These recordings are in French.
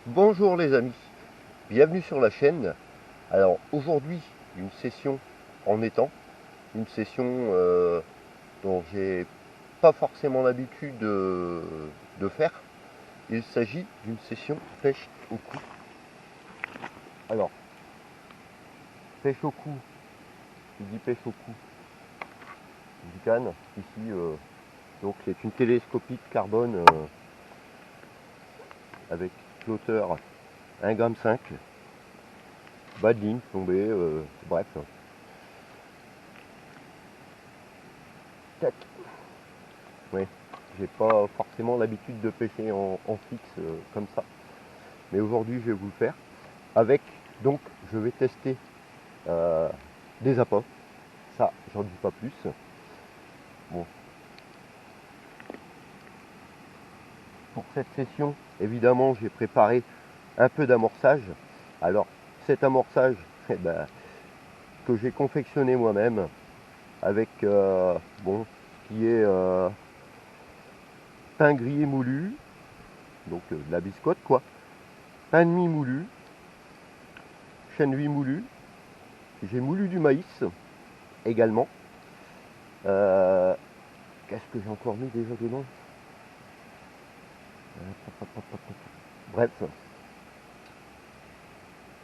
Bonjour les amis, bienvenue sur la chaîne. Alors aujourd'hui, une session en étang, une session dont j'ai pas forcément l'habitude de faire. Il s'agit d'une session pêche au cou. Alors, pêche au cou, je dis pêche au cou, du canne, ici, donc c'est une télescopique carbone avec flotteur 1,5 g, bas de ligne, tombée, bref. Tac. Oui, j'ai pas forcément l'habitude de pêcher en fixe comme ça. Mais aujourd'hui, je vais vous le faire. Avec, donc, je vais tester euh, des appâts. Ça, j'en dis pas plus. Bon, pour cette session, évidemment, j'ai préparé un peu d'amorçage. Alors, cet amorçage, eh ben, que j'ai confectionné moi-même avec, bon, ce qui est pain grillé moulu, donc de la biscotte quoi, pain de mie moulu, chène huit moulu, j'ai moulu du maïs également. Euh, Qu'est-ce que j'ai encore mis déjà dedans? Bref,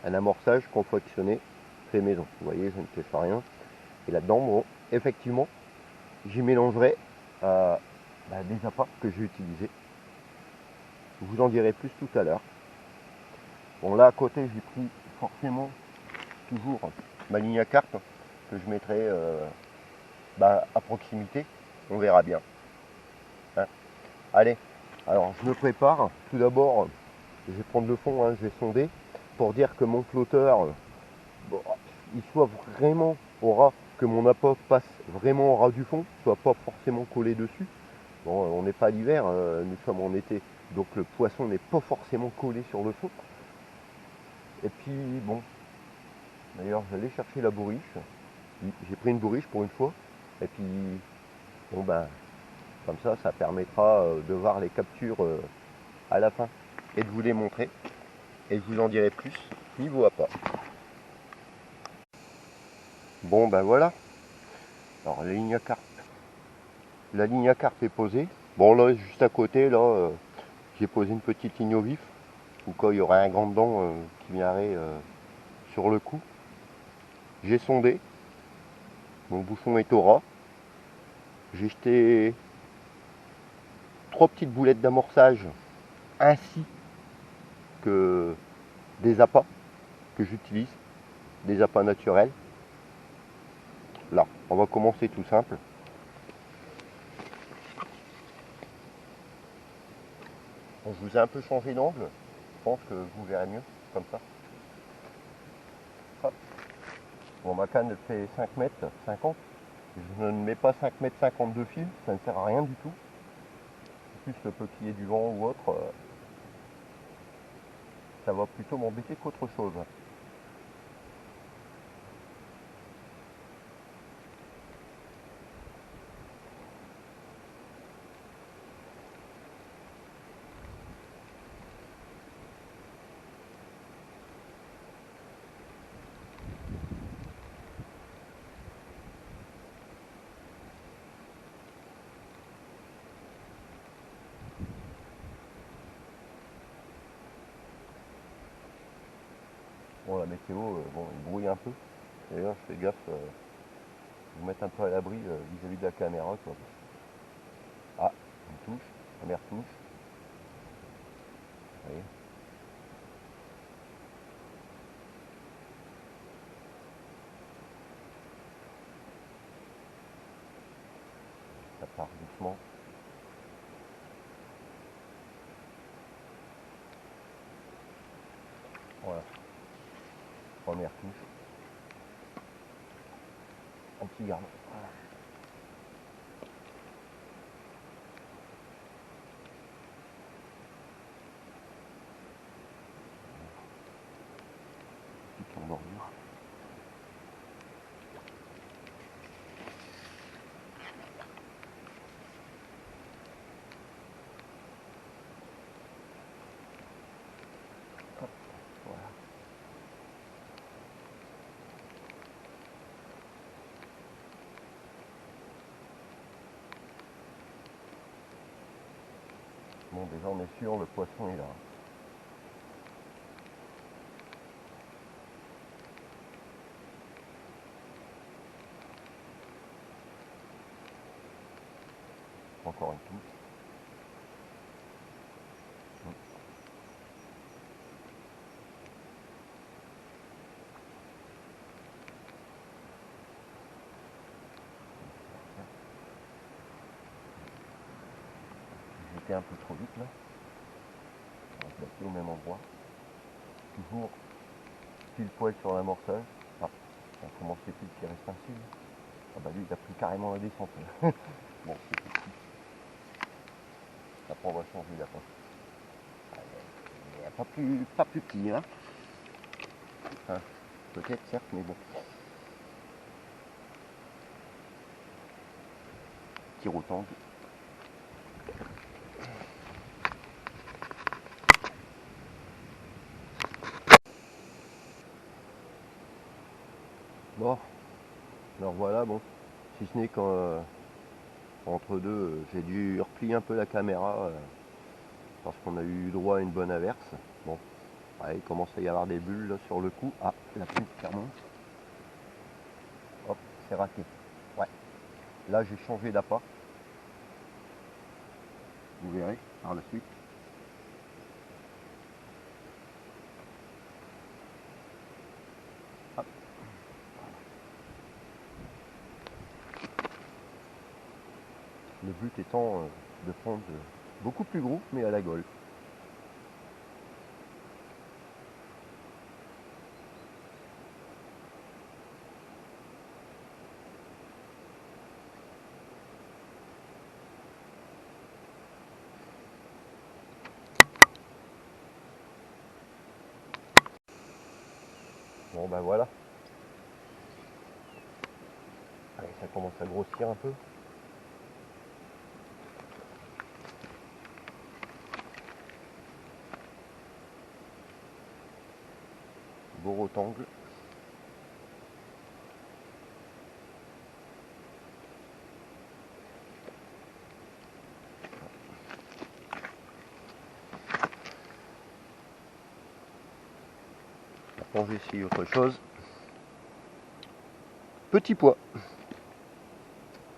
un amorçage confectionné fait maison. Vous voyez, je ne cache rien. Et là-dedans, bon, effectivement, j'y mélangerai des appâts que j'ai utilisés. Je vous en dirai plus tout à l'heure. Bon, là à côté, j'ai pris forcément toujours ma ligne à carpe que je mettrai à proximité. On verra bien. Hein. Allez, alors je me prépare. Tout d'abord, je vais prendre le fond, hein, je vais sonder pour dire que mon flotteur, bon, il soit vraiment au ras, que mon appât passe vraiment au ras du fond, soit pas forcément collé dessus. Bon, on n'est pas l'hiver, nous sommes en été, donc le poisson n'est pas forcément collé sur le fond. Et puis bon, d'ailleurs j'allais chercher la bourriche. J'ai pris une bourriche pour une fois. Et puis bon ben comme ça permettra de voir les captures à la fin et de vous les montrer. Et je vous en dirai plus niveau appât. Bon ben voilà. Alors la ligne à carpe est posée. Bon là juste à côté là j'ai posé une petite ligne au vif. Ou quand il y aurait un grand dedans qui viendrait sur le coup. J'ai sondé. Mon bouchon est au ras. J'ai jeté trois petites boulettes d'amorçage ainsi que des appâts que j'utilise, des appâts naturels. Là, on va commencer tout simple. Bon, je vous ai un peu changé d'angle, je pense que vous verrez mieux comme ça. Hop. Bon, ma canne fait 5 mètres 50. Je ne mets pas 5 mètres 50 de fil, ça ne sert à rien du tout. En plus, le peu qu'il y ait du vent ou autre, ça va plutôt m'embêter qu'autre chose. Bon, la météo, bon, il brouille un peu. D'ailleurs, je fais gaffe, vous mettre un peu à l'abri vis-à-vis de la caméra. Quoi. Ah, une touche, première touche. Vous voyez. Ça part doucement. Voilà, première touche. En petit garde. Voilà. Petit en bordure. Bon, déjà on est sûr, le poisson est là. Encore une touche. J'étais un peu trop vite là. On va se placer au même endroit. Toujours pile poil sur l'amorçage. Ah, comment c'est-il qu'il reste un fil? Ah bah lui il a pris carrément la descente. Bon, c'est tout petit. Après on va changer d'approche. Il n'y a pas plus petit, hein. Enfin, peut-être certes, mais bon. Tire au tangue. Bon, alors voilà, bon, si ce n'est qu'entre deux, j'ai dû replier un peu la caméra parce qu'on a eu droit à une bonne averse. Bon, ouais, il commence à y avoir des bulles là, sur le coup. Ah, la pluie qui remonte. Hop, c'est raté. Ouais, là j'ai changé d'appât. Vous verrez par la suite. Hop. Le but étant de prendre beaucoup plus gros, mais à la gaule. Bon ben voilà. Allez, ça commence à grossir un peu. Beau rectangle. Maintenant, je vais essayer autre chose. Petit pois.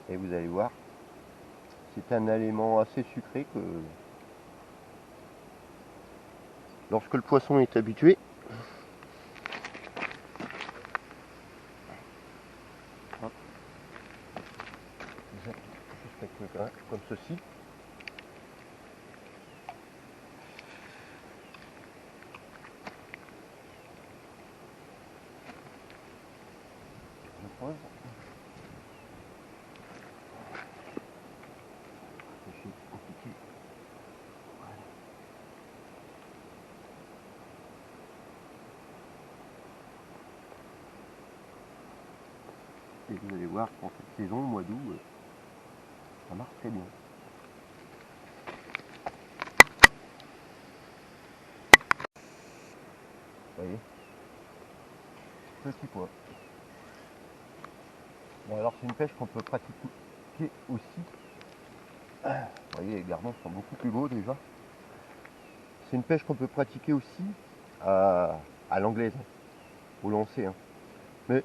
Et vous allez voir, c'est un aliment assez sucré que lorsque le poisson est habitué, hop, juste quelques grains comme ceci. Je pose. C'est compliqué. Voilà. Et vous allez voir qu'en cette saison, au mois d'août, ça marche très bien. Vous voyez, petit pois. Bon alors c'est une pêche qu'on peut pratiquer aussi. Vous voyez, les gardons sont beaucoup plus beaux déjà. C'est une pêche qu'on peut pratiquer aussi à l'anglaise, au lancer. Hein. Mais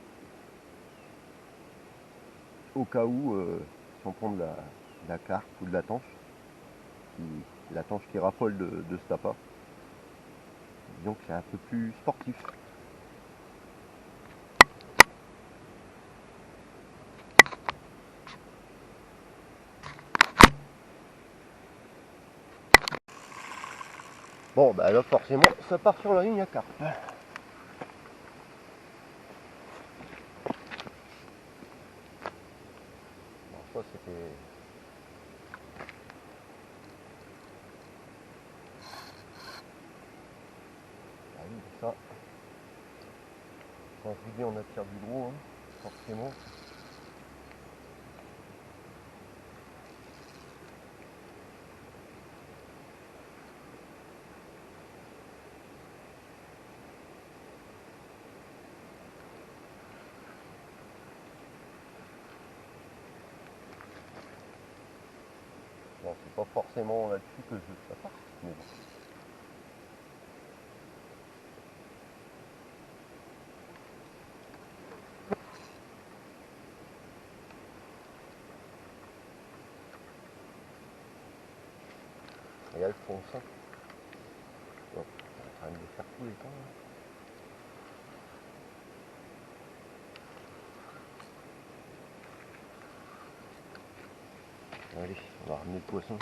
au cas où, si on prend de la carpe ou de la tanche qui raffole de cet appât, disons que c'est un peu plus sportif. Bon, bah là forcément, ça part sur la ligne à carpe. Bon, ça c'était... Ah oui, ça. Quand je vous dis on attire du gros, hein, forcément. Bon, Bon, c'est pas forcément là-dessus que je veux que ça parte, mais bon. Regarde, je pense ça. Bon, on est en train de faire tous les temps. Là. Allez, on va ramener le poisson.